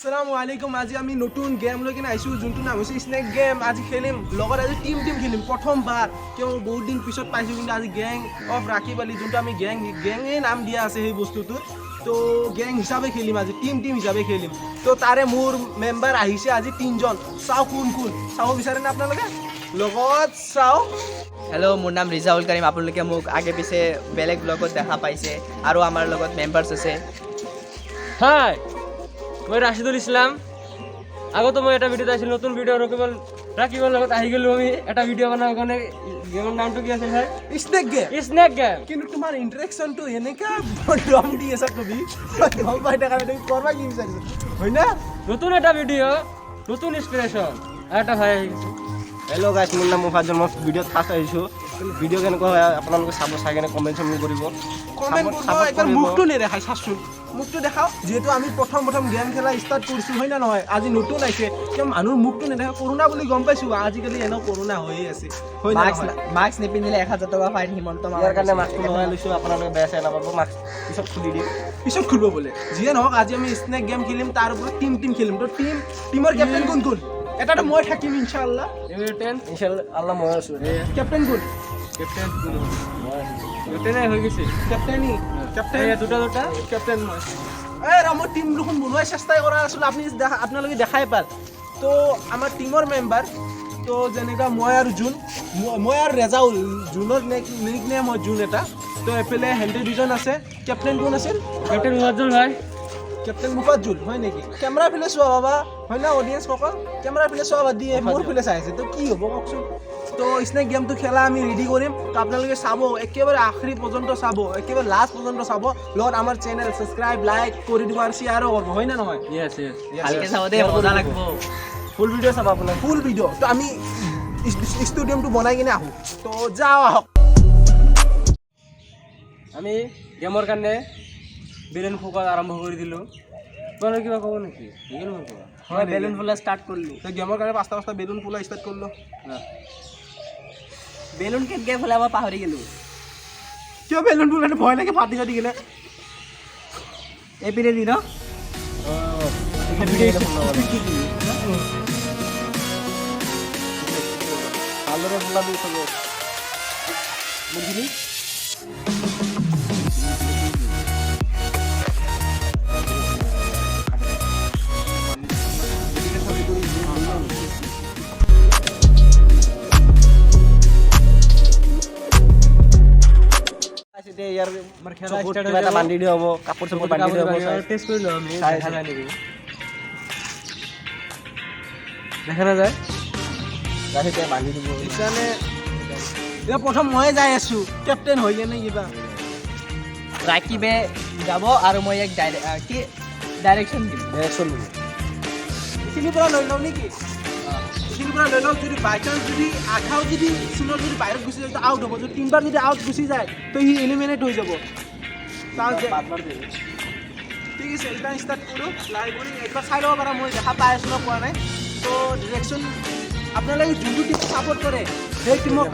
আসসালামু আলাইকুম। আজি আমি নতুন গেম লৈ কিনে আইছোঁ, যোনটো নাম হৈছে স্নেক গেম। আজি খেলিম লগত, আজি টিম খেলিম প্ৰথমবাৰ। কিয় বহুত দিন পিছত পাইছোঁ, কিন্তু আজি গেং অফ ৰাখি পালি, যোনটো আমি গেঙে নাম দিয়া আছে সেই বস্তুটোত। তো গেং হিচাপে খেলিম, আজি টিম হিচাপে খেলিম। তো তাৰে মোৰ মেম্বাৰ আহিছে আজি 3জন। চাওঁ কোন চাব বিচাৰেনে আপোনালোকে? লগত চাওঁ। হেল্ল', মোৰ নাম ৰিজাউল কাৰিম। আপোনালোকে মোক আগে পিছে বেলেগ ব্লগত দেখা পাইছে, আৰু আমাৰ লগত মেম্বাৰ্ছ আছে। হাই, মই ৰাছিদুল ইছলাম। আগতো মই এটা ভিডিঅ'ত আহিছিলোঁ, নতুন ভিডিঅ' ৰাকিবৰ লগত আহি গ'লোঁ আমি এটা ভিডিঅ' বনাবৰ কাৰণে। গেমৰ নামটো কি আছিল ভাই? Snack game. কিন্তু তোমাৰ ইণ্টাৰেকশ্যনটো এনেকা দম দি আছা, তুমি গম পাই থাকা, তুমি কৰবা কি বিচাৰিছা, হয় না? নতুন এটা ভিডিঅ', নতুন ইনস্পিৰেশ্যন। আৰু এটা ভাই আহিছে। হেল্ল' গাইছ, মোৰ নাম মুফাজ্জল। মই ভিডিঅ'ত ফাৰ্ষ্ট আহিছোঁ। ভিডিঅ' কেনেকুৱা হয় আপোনালোকে চাই কেনে কমেণ্ট কৰিব। কমেণ্ট কৰিব, একবাৰ মুখটো নেদেখাই চাচোন, মুখটো দেখাও। যিহেতু আমি প্ৰথম গেম খেলা ষ্টাৰ্ট কৰিছোঁ, হয় না নহয়? আজি নতুন আহিছে, কিয় মানুহৰ মুখটো নেদেখা? কৰোণা বুলি গম পাইছোঁ, আজিকালি এনেও কৰোণা হৈয়ে আছে, হয় না নহয়? মাস্ক নিপিন্ধিলে 1000 টকা ফাইন হিমন্ত ইয়াৰ কাৰণে মাস্কটো লগাই লৈছোঁ, আপোনালোকে বেয়া চাই নাপাব। মাস্ক পিছত খুলি দিম, পিছত খুলিব বোলে। যিয়ে নহওক, আজি আমি স্নেক গেম খেলিম, তাৰ ওপৰত টিম খেলিম। তো টিমৰ কেপ্টেইন কোন? এটাতো মই থাকিম ইনশাআল্লাহ। ইনশাআল্লাহ মই আছোঁ। কেপ্টেইন কোন? গোটেই হৈ গৈছে। কেপ্টেইন দুটা কেপ্টেইন মই। মই টিম দুখন বনোৱাৰ চেষ্টাই কৰা আছিলোঁ, আপোনালোকে দেখাই পাল। তো আমাৰ টিমৰ মেম্বাৰ, তো যেনেকুৱা মই আৰু জুন, মই আৰু ৰেজাউল। জুনৰ নিক নেম হয় জুন এটা। তো এফালে হেণ্টি দুজন আছে। কেপ্টেইন কোন আছিল? কেপ্টেইন মুফাজ্জল ভাই। কেপ্টেইন মুফাজ্জল হয় নেকি? কেমেৰা ফালে চোৱা বাবা, হয় না অডিয়েঞ্চ সকল? কেমেৰা ফালে চোৱা বাদ দিয়ে মোৰ ফালে চাই আছে, তো কি হ'ব কওকচোন? তো স্নেক গেমটো খেলা আমি ৰেডি কৰিম। তো আপোনালোকে চাব, একেবাৰে আখৰি পৰ্যন্ত চাব, একেবাৰে লাষ্ট পৰ্যন্ত চাব। লগত আমাৰ চেনেল ছাবস্ক্ৰাইব, লাইক কৰি দিব আৰু শ্বেয়াৰো কৰিব, হয় না নহয়? ভালকে চাব দেই, মজা লাগিব। ফুল ভিডিঅ' চাব আপোনালোকে। ফুল ভিডিঅ'। তো আমি ষ্টেডিয়ামটো বনাই কিনে আহোঁ। তো যাওঁ, আহক। আমি গেমৰ কাৰণে বেলুন ফুকা আৰম্ভ কৰি দিলোঁ। তোমালোকে কিবা ক'ব নেকি? মই বেলুন ফুলা ষ্টাৰ্ট কৰিলোঁ। তো গেমৰ কাৰণে 5টা বেলুন ফুলা ষ্টাৰ্ট কৰিলোঁ। বেলুন কেনেকৈ ফুলাই মই পাহৰি গ'লোঁ। কিয় বেলুন ফুলাটো ভয় লাগে ফাটি চাটি কিনে? এইপিনে দি ন? ভালদৰে ফুলাবি চবে। বুজিলি? ইয়াৰ চকুত কিবা এটা বান্ধি দিয়া হ'ব, কাপোৰ চাপোৰ বান্ধি দিয়া হ'ব। টেষ্ট কৰি লওঁ আমি, চাই দেখা যায় নেকি? দেখা নাযায়? গাড়ীতে বান্ধি দিব। সেইকাৰণে এতিয়া প্ৰথম ময়ে যাই আছোঁ, কেপ্টেইন হৈ কেনে কিবা। ৰাকিবে যাব আৰু মই এক ডাইৰেকশ্যন দিম। ডাইৰেকশ্যন দিব। এইখিনিৰ পৰা লৈ লওঁ নেকি? এইখিনিৰ পৰা লৈ লওঁ। যদি বাই চান্স যদি আঠাও যদি চীনৰ যদি বাহিৰত গুচি যায়, আউট হ'ব। যদি 3বাৰ যদি আউট গুচি যায়, তো সি এলিমিনেট হৈ যাব। ঠিক আছে, এতিয়া ষ্টাৰ্ট কৰোঁ। লাহে কৰি একবাৰ চাই ল'ব পাৰা, মই দেখা পাই আছোঁ ন, পোৱা নাই। তো ডিৰেকশ্যন আপোনালোকে যোনটো টিমক ছাপোৰ্ট কৰে, সেই টিমক,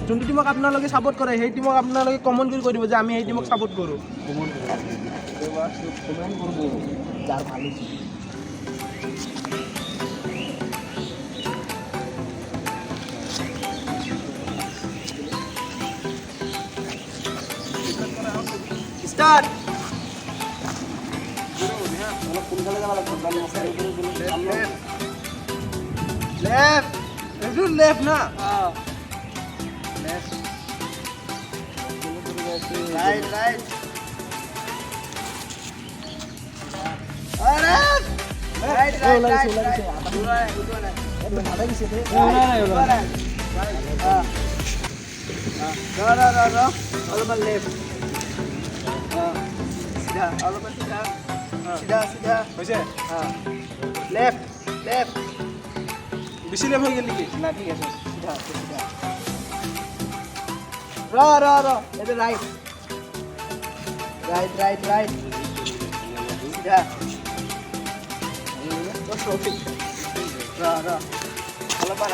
যোনটো টিমক আপোনালোকে ছাপোৰ্ট কৰে, সেই টিমক আপোনালোকে কমেণ্ট কৰি কৈ দিব যে আমি সেই টিমক ছাপোৰ্ট কৰোঁ। যাৰ ভাল হৈছে। ষ্টাৰ্ট। অলপ সোনকালে যাব লাগিব। লেফট, এইটো লেফট না? Right right. অলপমান লেফট, চিধা, অলপমান চিধা, চিধা হৈছে। লেফট লেফট, বেছি লেফট হৈ গ'ল নেকি? না ঠিক আছে, চিধা চিধা। ৰ এইটো ৰাইট, ৰাইট ৰাইট ৰাইট, চিধা। অলপমান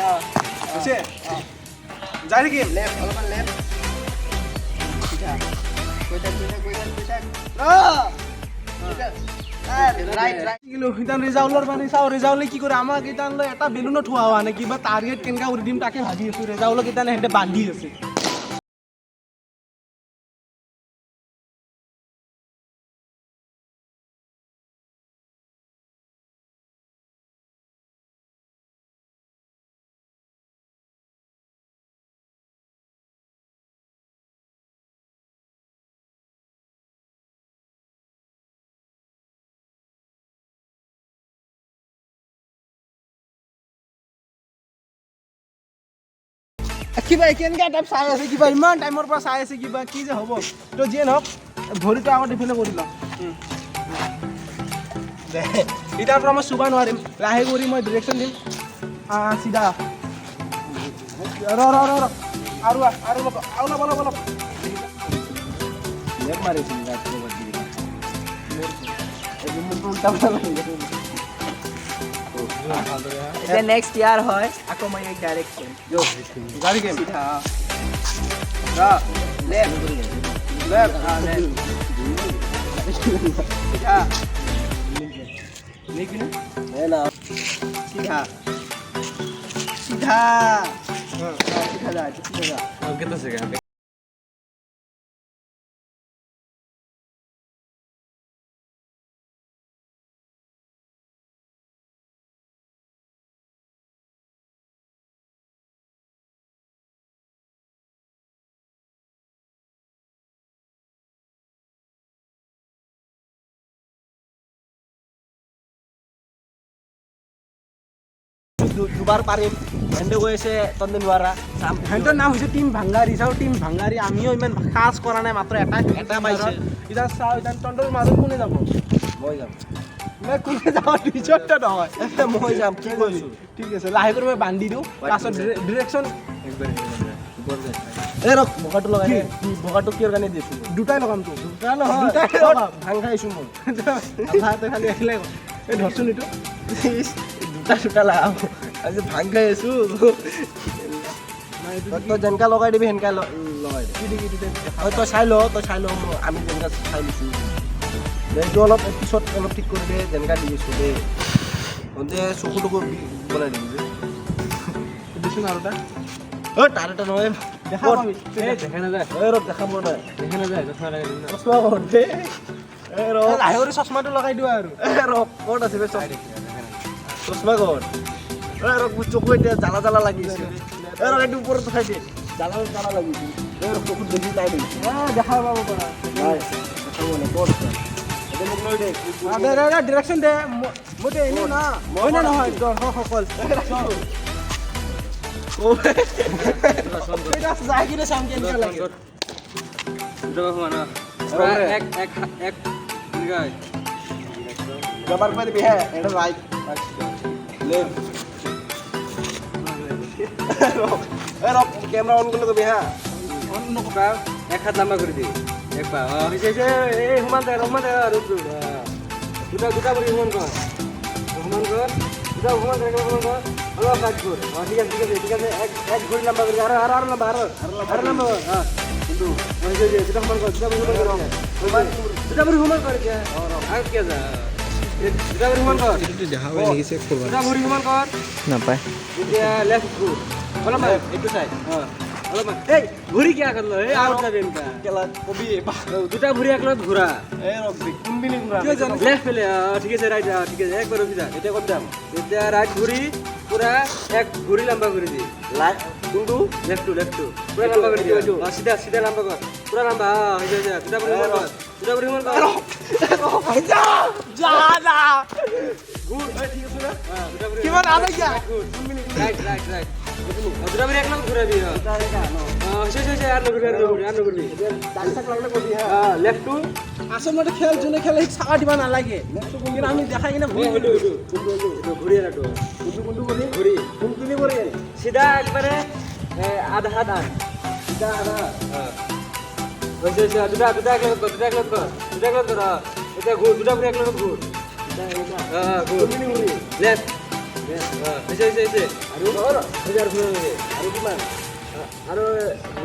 হৈছে, যায় নেকি? লেফট, অলপমান লেফট, চিধা। গৈ থাক। ৰিজাউলৰ মানে চাওঁ ৰিজাউলে কি কৰে আমাক ইতানলৈ এটা বেলুনত থোৱা হোৱা নাই কিবা টাৰ্গেট কেনেকা কৰি দিম তাকে ভাবি আছো ৰিজাউলক ইতানে সিহঁতে বান্ধি আছে কিবা কেনেকা টাইপ চাই আছে কিবা ইমান টাইমৰ পৰা চাই আছে কিবা কি যে হ'ব তো যিয়ে নহওক ভৰিটো আগত ইফালে কৰি লওঁ দে এতিয়াৰ পৰা মই চুবা নোৱাৰিম লাহে কৰি মই ডিৰেকশ্যন দিম চিধা ৰ আৰু অলপ এতিয়া নেক্সট ইয়াৰ হয় আকৌ মই এক ডাইৰেকশ্যন গাড়ী গেম চিধা চিধা দুবাৰ পাৰিম হেন্দে গৈ আছে তন্দে নোৱাৰা সিহঁতৰ নাম হৈছে টিম ভাংগাৰী চাওঁ টিম ভাংগাৰী আমিও ইমান খাজ কৰা নাই মাত্ৰ এটা পাইছে এতিয়া চাওঁ এতিয়া তহঁতৰ মাজত কোনে যাব মই যাম কোনে যাব টিচাৰটো নহয় মই যাম কি কৈছো ঠিক আছে লাহে কৰি মই বান্ধি দিওঁ তাৰপাছত ডিৰেকশ্যন এই ৰখ ভকাটো লগাই ভকাটো কিহৰ কাৰণে দিছোঁ দুটাই লগাম তো দুটা নহয় ভাং খাইছোঁ মই খালি আহিলে এই ধৰচোন এইটো দুটা লগাম আজি ভাং খাই আছোঁ তই যেনেকা লগাই দিবি সেনেকা লগাই দিবি তই চাই ল আমি যেনেকা চাই লৈছোঁ এইটো অলপ পিছত অলপ ঠিক কৰি দে যেনেকা দি আছোঁ দেই তহঁতে চকু বনাই দিবি দিছোন আৰু এটা তাৰ এটা নহয় দেখা পাবি দেখা নাযায় দেখা পোৱা নাই দেখা নাযায় চশমা লগাই দিম না চশমা ক'ত দে লাহে কৰি চশমাটো লগাই দিওঁ আৰু ক'ত আছে চশমা ক'ত চকু এতিয়া জ্বালা লাগিছে এইটো ওপৰত খাই দিয়ে জ্বালা লাগিছে চকুত বেছি টাইম হৈছে দেখা পাব পৰা নাই দেখা পোৱা নাই ক'ত আছে এতিয়া মোক লৈ দে ডিৰেকশ্যন দে মই দে এনেই না মই নে নহয় দৰ্শকসকল যাই কিনে চাম কেনেকুৱা লাগে জমাৰ পাই দিবি হে এটা ৰাইট লেফট কেমেৰা অন কৰি কবি হা এক হাত লম্বা করে দিই এক পা এই সমান যায় আর দুটা করে সমান কর দুটা সমান কর অলপ কাজ কর ঠিক আছে এক ঘড়ি লম্বা করে আর লম্বা আর লম্বা হ্যাঁ কিন্তু দুটা সমান কর দুটা করে সমান কর আর কে যা দুটা করে সমান কর দুটা ভৰি সমান কৰ নাপায় এতিয়া লেফট ঘূৰ অলপ এইটো চাই অলপমান এই ঘূৰি কিয় কৰলো এই আউট যাবে এনকা কেলা কবি দুটা ভৰি একলত ঘূৰা এই ৰবি কোনপিনে ঘূৰা লেফট ফেলে ঠিক আছে ৰাইট ঠিক আছে একবাৰ ৰবি যা এতিয়া ক'ত যাম এতিয়া ৰাইট ঘূৰি পুৰা এক ঘূৰি লম্বা কৰে দি কোনটো লেফট টু পুৰা লম্বা কৰে দি সিধা লম্বা কৰ পুৰা লম্বা হয়ে যায় দুটা ভৰি সমান কৰ দুটা ভৰি সমান কৰ যা ঘূৰ ঠিক আছে না দুটা ভৰি কিমান আনে কিয়া ৰাইট দুটা ভৰি একলত ঘূৰাবি হৈছে আৰ নঘূৰি লেফট টু আচলতে খেল যোনে খেলে সি চাকা দিব নালাগে কিন্তু আমি দেখাই কিনে ভুল ঘূৰি আনাটো ঘূৰি কোনখিনি কৰি সিধা একবারে আধা হাত আন সিধা আধা হৈছে দুটা একলত কর এতিয়া ঘূৰ দুটা ভৰি একলত ঘূৰ ঘূৰ লেফট হৈছে আৰু আৰু কিমান আৰু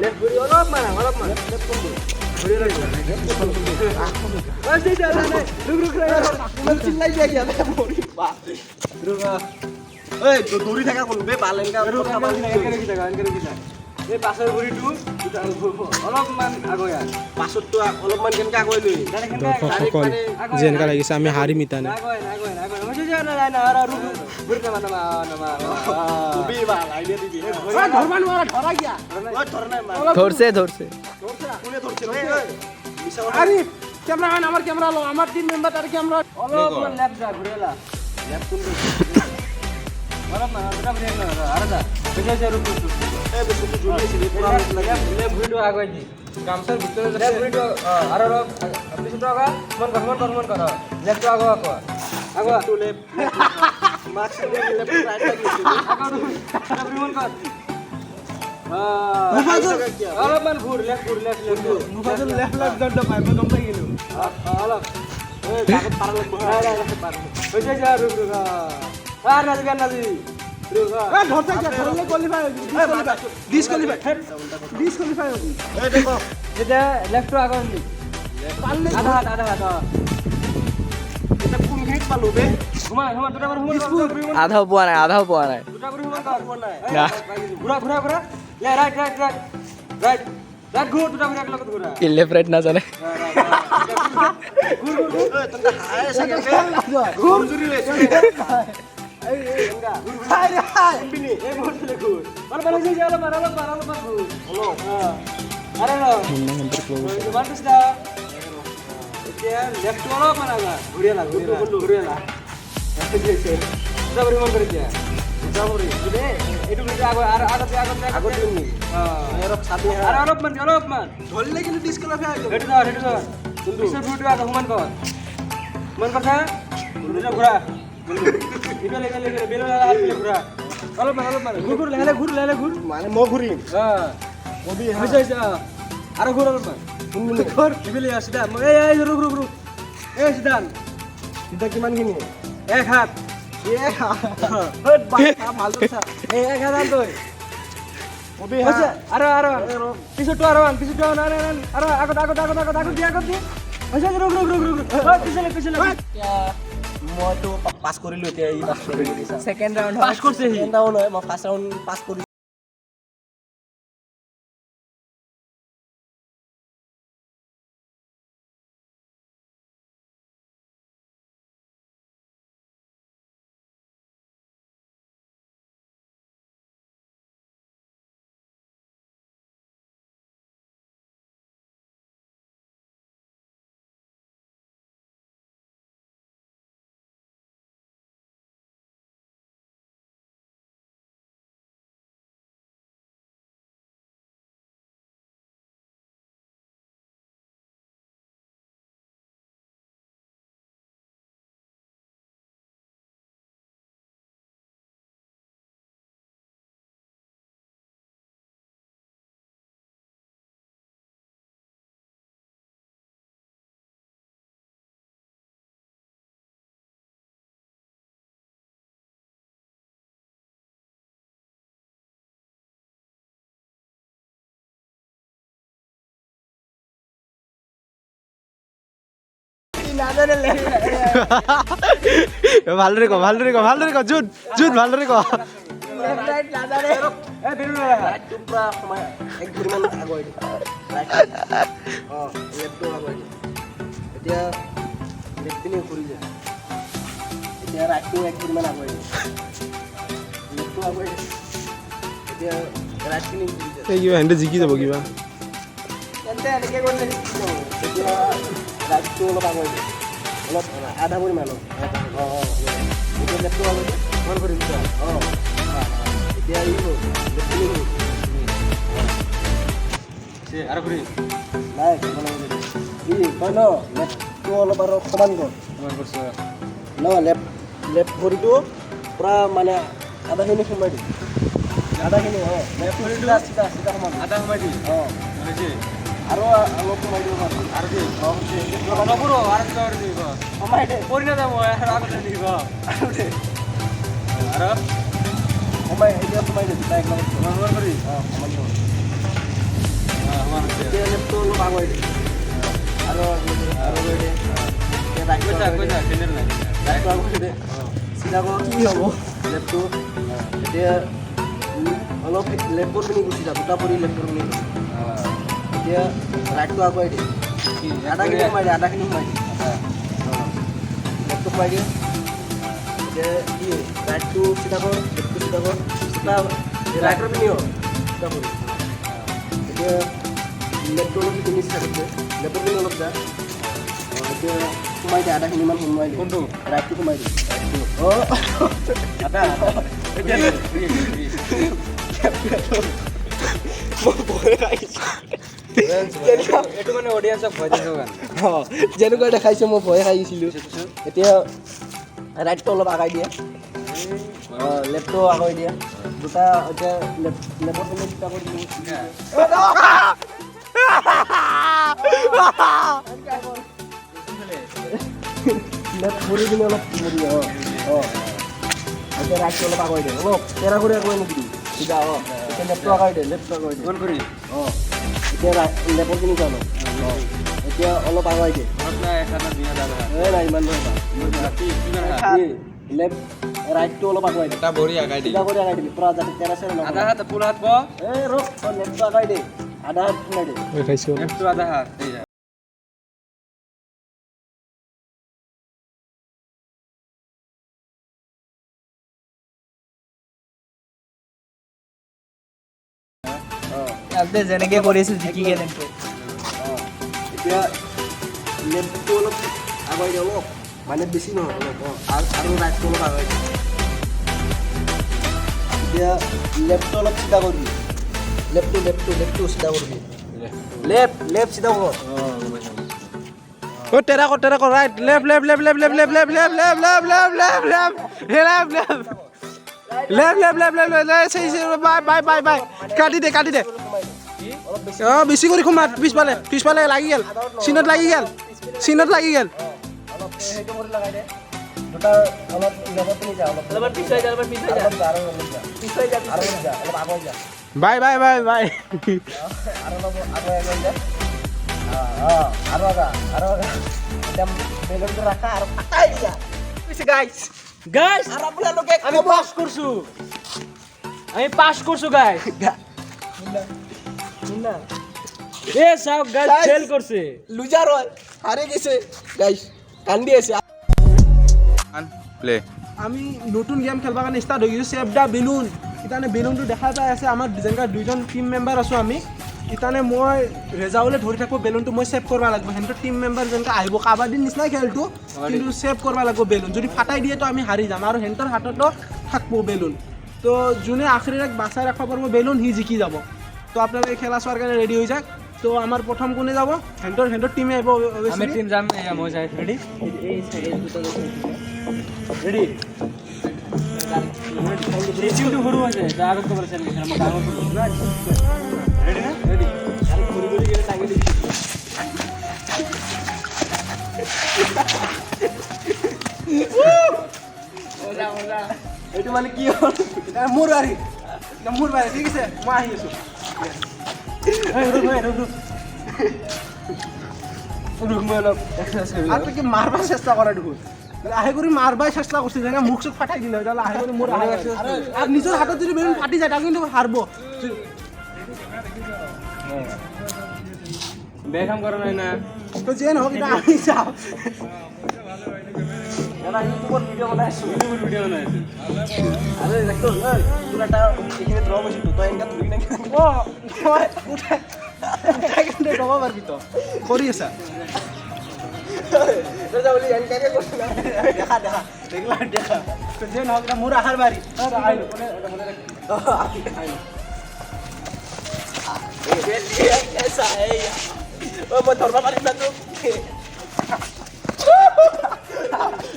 লেফট ঘূৰি অলপমান লেফট কোনটো এই দৌৰি থাকা কোনোবে বাল এনেকা এই পাছৰ ভৰিটো অলপমান আগুৱাই পাছততো অলপমান কেনেকে আগুৱাই লৈ দৰ্শকসকল যেনেকা লাগিছে আমি হাৰিম ইতা নে কবি বাল আইডিয়া দিবি ধরছে ধরছে কোনে ধরছে রে মিছা আরে ক্যামেরাম্যান আমার ক্যামেরা লো আমার টিম মেম্বার তার ক্যামেরা অলপমান লেফট যা ঘুরেলা লেফট কোন অলপমান দুটা ঘুরে না আরে দা বেজে রুক রুক এই বস্তুটো জুলি আছিল পুৰা লেফট ঘুৰিটো আগুৱাই দি গামছাৰ ভিতৰত লেফট ঘুৰিটো আৰু পিছটো আগা মন কৰ লেফট আগা আগা to left mask left right লাগিছিল মন কৰ অলপমান ঘূৰ লেফট মুফাজল লেফট জন্ড পাই মই গম পাই গেলো অলপ এই কাগজ পাৰ লাগব হৈছে যা ৰুক ৰুক আর নাজি গান নাজি রুক এ ধরতে যা ধরলে কোয়ালিফাই ডিসকোয়ালিফাই হবে এই দেখো এটা লেফট আগা নি পারলে আধা এটা কোনখিনিত পালো বে ঘুমা দুটা করে ঘুমা আধাও পোৱা নাই আধাও পোৱা নাই দুটা করে ঘুমা নাই না ঘুরা ইয়া রাইট ঘুর দুটা করে এক লগত ঘুরা কি লেফট রাইট নাজানে ঘুর এই তন্তা হাই সাকে ঘুম জুৰি লৈছে এই গঙ্গা হাই রে হাই বিনি এই মোটলে ঘুর মানে যে যালো মারালো ঘুর হলো আরে না মানতিস না এটা লেফট ওলো মানাগা ঘুরিয়ালা দুটা করে মন করে দিয়া যাবৰি এইটো ভিডিও আগতে আগত নি এৰপ ছাবি আৰ অলপমান ধৰলে কিন্তু ডিসকোয়ালিফাই হবে হেটু ধৰ পিছৰ ভিডিও আগে হুমান কর কথা দুটা ঘুরা ইবেলে বেলে হাত পেলে ঘুরা অলপমান ঘুর লেলে ঘুর মানে মই ঘূৰিম হ্যাঁ কবি হইছে আর ঘুর অলপমান ঘুর ইবেলে সিধা এই রুক এই সিধান সিধা কিমানখিনি এক হাত ভাল কথা এই এক হাত আন তই কবি হইছে আর পিছটো আর আগত দি হইছে রুক পিছলে মইতো পাছ কৰিলো এতিয়া ই পাছ কৰিলো সেকেন্ড ৰাউন্ড পাস কৰছে হি ছেকেণ্ড ৰাউণ্ড হয় মই ফাৰ্ষ্ট ৰাউণ্ড পাছ কৰি ভালদৰে ক জুত ভালদৰে ক লেফট ৰাইট নাজানে এই বেলু ৰাইটটো পুৰা সোমাই এক ঘূৰিমান আগুৱাই দিম ৰাইট লেফটটো আগুৱাই দিম এতিয়া লেফটপিনে ঘূৰি যায় এতিয়া ৰাইটটো এক ঘূৰিমান আগুৱাই দিম লেফটটো আগুৱাই দিম এতিয়া ৰাইটপিনে ঘূৰি যায় এই কিবা হেন্তে জিকি যাব কিবা তেন্তে এনেকে কৰিলে এতিয়া ৰাইটটো অলপ আগুৱাই দিম অলপ আধা পৰিমাণ এতিয়া লেফটটো আগুৱাই দিম মন কৰি দিছা এতিয়া ই লেফটপিনে আৰ ঘুৰি নাই ই তই ন লেফটটো অলপ আৰু সমান কৰ ন লেফ্ট ভৰিটো পূৰা মানে আধাখিনি সোমাই দিম আধাখিনি লেফ্ট ভৰিটো চিধা সমান আধা সময় দি হয়েছে আৰু অলপ সোমাই দিব পাৰোঁ আর দি নপুরো আর দিব সোমাই দে পরি না যাবো আর আগতে দিব আর সোমাই এতিয়া সোমাই দিম তাইক লগত মন করি সমান দিব আমার এতিয়া লেফ্টটো অলপ আগুৱাই দিম আৰু কৰি দে কৈছা কেনে নাই ৰাইটটো আকৌ কৰি দে চিধা কৰ কি হ'ব লেফ্টটো এতিয়া অলপ লেফ্টৰ পিনি গুচি যা দুটা পৰি লেফ্টৰ পিনি এতিয়া ৰাইটটো আগুৱাই দে আধাখিনি সোমাই দে লেফ্টটো সোমাই দিয়ে এতিয়া কি ৰাইটটো চিধা কৰ লেফ্টটো চিধা কৰ চিধা ৰাইটৰ পিনি চিধা কৰি এতিয়া লেফ্টটো অলপ পিনি চিধা কৰিছে লেফ্টৰ পিনি অলপ যা এতিয়া সোমাই দে আধাখিনিমান সোমাই দে কোনটো ৰাইটটো সোমাই দে এইটো মানে অডিয়েঞ্চক ভয় দিব গান যেনেকুৱা দেখাইছে মই ভয় খাই গৈছিলোঁ এতিয়া ৰাইটটো অলপ আগাই দিয়ে লেফ্টটো আগুৱাই দিয়ে দুটা এতিয়া লেফ্টৰ পিনে দুটা কৰি লেফ্ট ঘূৰি পিনে অলপ ঘূৰি এতিয়া ৰাইটটো অলপ আগুৱাই দিয়ে অলপ তেৰা কৰি আগুৱাই নিদিবি চিধা এতিয়া লেফ্টটো আগুৱাই দে লেফ্টটো আগুৱাই দে ফোন কৰি এতিয়া লেফ্টৰ পিনে যা এতিয়া অলপ আগুৱাই দিয়ে নাই ইমান নহয় লেফ্ট ৰাইটটো অলপ আগুৱাই দে এটা ভৰি আগাই দি চিধা কৰি আগাই দিবি পুৰা যাতে তেৰা চেৰা আধা নহয় হাত ফুল হাত ক ৰখ তই লেফ্টটো আগাই দে আধা হাত সোমাই দে লেফ্টটো আধা হাত এই যা তাতে যেনেকৈ কৰিছোঁ জিকি কেনে এতিয়া লেফ্টটো অলপ আগুৱাই দে অলপ মানে বেছি নহয় অলপ আৰু ৰাইটটো অলপ আগুৱাই দে এতিয়া লেফ্টটো অলপ চিধা কৰিবি লেফ্টটো চিধা কৰিবি লেফ্ট চিধা কৰ ও তেৰা কৰ ৰাইট লেফ্ট বাই কাটি দে বেছি কৰি সোমাত পিছফালে লাগি গেল চিনত লাগি গেল অলপ সেইটো কৰি লগাই দে দুটা অলপ লেফ্টত পিনি যা অলপ পিছ হৈ যা অলপ আগুৱাই যা বাই আৰু অলপ আগুৱাই যা আৰু আগা এতিয়া বেলুনটো ৰাখা আৰু ফাটাই দিয়া গাইস আৰু আপোনালোকে আমি পাস কৰছো গাইস এ সব গাইস Guys. ফেল কৰছে লুজাৰ হয় হাৰি গৈছে গাইছ কান্দি আছে প্লে আমি নতুন গেম খেলবা কাৰণে ষ্টাৰ্ট হৈ গৈছোঁ চেভ দ্য বেলুন ইতানে বেলুনটো দেখা পাই আছে আমাৰ যেনেকৈ দুইজন টিম মেম্বাৰ আছোঁ আমি ইতানে মই ৰেজাউলে ধৰি থাকোঁ বেলুনটো মই ছেভ কৰিব লাগিব সিহঁতৰ টিম মেম্বাৰ যেনেকৈ আহিব কাবাডীৰ নিচিনাই খেলটো কিন্তু ছেভ কৰিব লাগিব বেলুন যদি ফাটাই দিয়ে তো আমি হাৰি যাম আৰু সিহঁতৰ হাততো থাকিব বেলুন তো যোনে আখৰিক বাচাই ৰাখিব পাৰিব বেলুন সি জিকি যাব তো আপোনালোকে খেলা চোৱাৰ কাৰণে ৰেডি হৈ যাওক তো আমাৰ প্ৰথম কোনে যাব সিহঁতৰ টিমে আহিব আমি টিম যাম এয়া মই যাই ৰেডি ৰেডি এই টিমটো সৰু আছে যা আগত কবলে চাই মই ডাঙৰ ৰেডি না ৰেডি আৰে ঘুৰি গেলে টাইগে দিবি ওলা এইটো মানে কি হ'ল মোৰ বাৰী ঠিক আছে মই আহি আছোঁ মই অলপ এক্সাৰচাইজ কৰি আৰু কি মাৰবা চেষ্টা কৰা দেখোন আহে কৰি মাৰবাই চেষ্টা কৰিছে যেনে মুখ চুখ ফাটাই দিলে তাহলে আহে কৰি মোৰ আৰু নিজৰ হাতত যদি বেলুন ফাটি যায় তাক কিন্তু হাৰব বেকাম কৰা নাই না তো যে নহওক এটা আমি যাওঁ দাদা ইউটিউবত ভিডিঅ' বনাইছোঁ ভিডিও বনাইছে আরে দেখো তোর একটা এখানে ড্র বসি তো এনেকা ধরি না অ মই উঠাই কিন্তু ক'ব পাৰিবি তো কৰি আছা দাদা বলি এনেকা কৰছ না দেখা দেখা তো যে নহওক এটা মোৰ আহাৰ বাৰী আহিলোঁ ऐसा है ओ मैं धरबा पारिम ना तो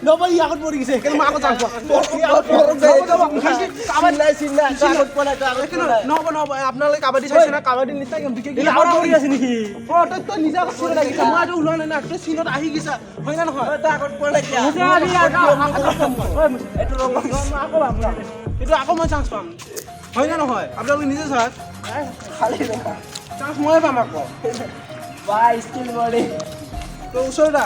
নবই আগত পৰি গৈছে কেলে মই আগত যাওঁ নহ'ব আপোনালোকে কাবাডী চাইছে না কাবাডীৰ নিচিনা গেম বিশেষ আগত পৰি আছে নেকি অ তই নিজে আগত পৰি লাগিছে মই আৰু ওলোৱা নাই না তই চিনত আহি গৈছা হয় না নহয় তই আগত পড়লে কি এইটো আকৌ মই চান্স পাম হয় না নহয় আপোনালোকে নিজে চাওক খালি চান্স ময়ে পাম আকৌ বাই স্কিল বডি তো ওচৰত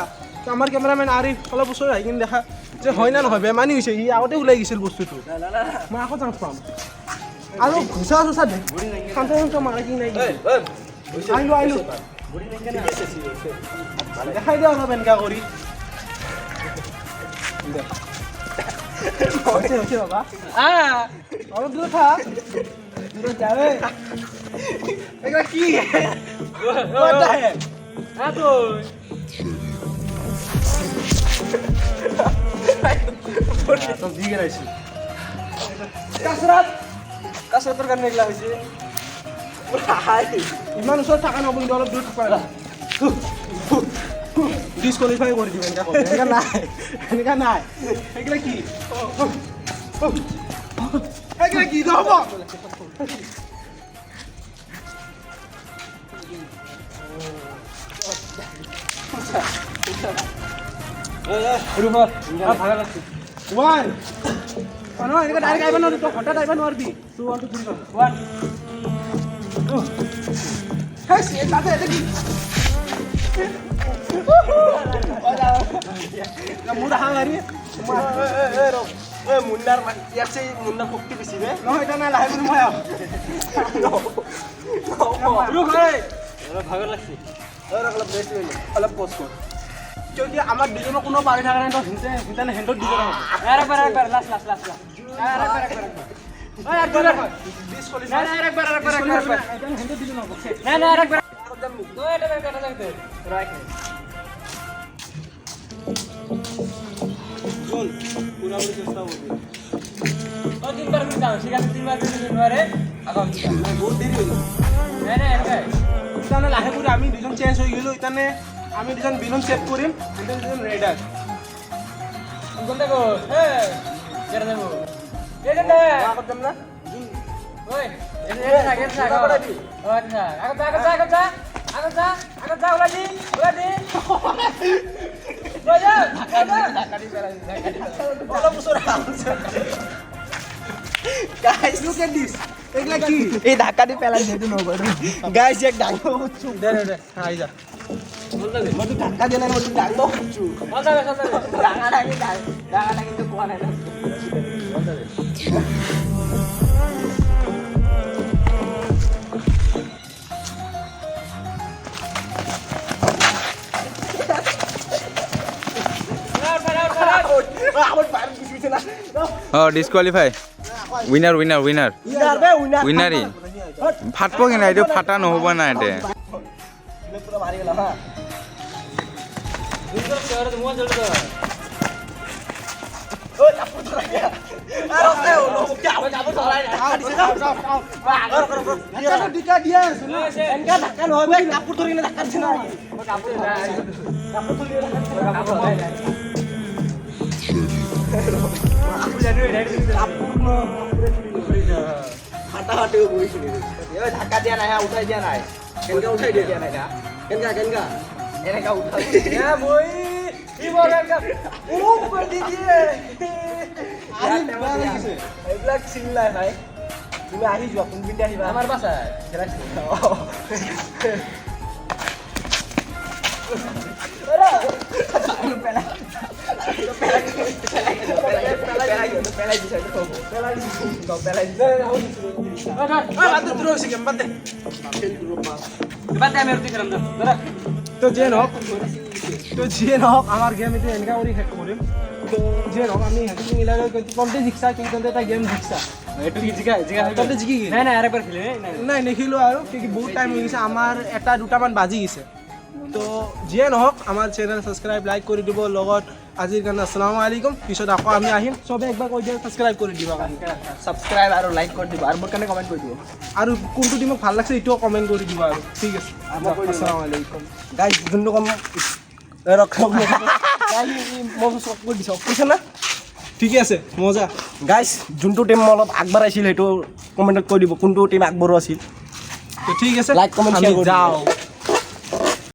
আমাৰ কেমেৰামেন আৰিফ অলপ ওচৰত আহি কিনে দেখা যে হয় না নহয় বেমানী হৈছে সি আগতে ওলাই গৈছিল বস্তুটো মই আকৌ চান্স পাম আৰু ঘোচা চোচা দে শান্ত মাৰা কি নাই আহিলো দেখাই দিয়া অলপ এনেকুৱা কৰি হৈছে বাবা অলপ দূৰত থাক দূৰত যাবে এইবিলাক কি কাছৰাতৰ কাৰণে এইগিলা হৈছে ইমান ওচৰত থকা নহ'ব কিন্তু অলপ দূৰত থকা ডিছকুৱালিফাই কৰি দিব এনেকুৱা নাই সেইগিলা কি সেইগিলা কি নহ'ব ওৱান নহয় এনেকৈ ডাইৰেক্ট আহিব নোৱাৰি তই হঠাৎ আহিব নোৱাৰিবি 2 1 2 3 1 মুন্নাৰ শক্তি বেছি নহয় এটা নাই লাহে বুলি মই ভাগৰ লাগছে অলপ ৰেষ্ট লৈ অলপ পজ কৰ কিয় আমাৰ দুজনৰ কোনো পাৰি থকা নাই তই সিহঁতে হেণ্ডত দিব লাহে কৰি আমি দুজন চেঞ্জ হৈ গ'লো ইতানে আমি দুজন বিলন চেভ কৰিম কিন্তু দুজন ৰেডাৰ এই ঢাকা দি পেলাই সেইটো নহ'ব গাইছ এক ডাঙৰ দে আহি যা মইতো ঢাকা দিয়া নাই মইতো ডাঙৰ খুচু ডাঙৰ কিন্তু কোৱা নাই ডিছকুৱালিফাই উইনাৰ উইনাৰী ফাটব কেনে এইটো ফাটা নহ'ব না এতে ঢাকা দিয়া নাই উঠাই দিয়া নাই কেনেকৈ উঠাই দিয়া নাই কেনেকা এনেকা উঠাই এইবিলাক চিল্লাই ভাই তুমি আহি যোৱা কোনপিনে আহিবা আমাৰ বাছা তো যিয়ে নহওক আমাৰ গেম এইটো এনেকুৱা কৰি শেষ কৰিম তো যিয়ে নহওক আমি সিহঁতক মিলাই তন্তে জিকছা কিন্তু এটা গেম জিকছা তন্তে জিকি নাই নেখিলোঁ আৰু কি বহুত টাইম হৈ গৈছে আমাৰ 1-2টামান বাজি গৈছে তো যিয়ে নহওক আমাৰ চেনেল ছাবস্ক্ৰাইব লাইক কৰি দিব লগত আজিৰ কাৰণে আসসালামু আলাইকুম পিছত আকৌ আমি আহিম চবে একবাৰ কৈ দিয়ে ছাবস্ক্ৰাইব কৰি দিব ছাবস্ক্ৰাইব আৰু লাইক কৰি দিব আৰু মোৰ কাৰণে কমেণ্ট কৰি দিব আৰু কোনটো টিমক ভাল লাগছে এইটোও কমেণ্ট কৰি দিব আৰু ঠিক আছে আসসালামু আলাইকুম গাইজ যোনটো কম ঠিকে আছে মজা গাইজ যোনটো টিম অলপ আগবঢ়াইছিল সেইটো কমেণ্টত কৈ দিব কোনটো টিম আগবঢ়োৱা আছিল তো ঠিক আছে লাইক কমেণ্ট আমি যাওঁ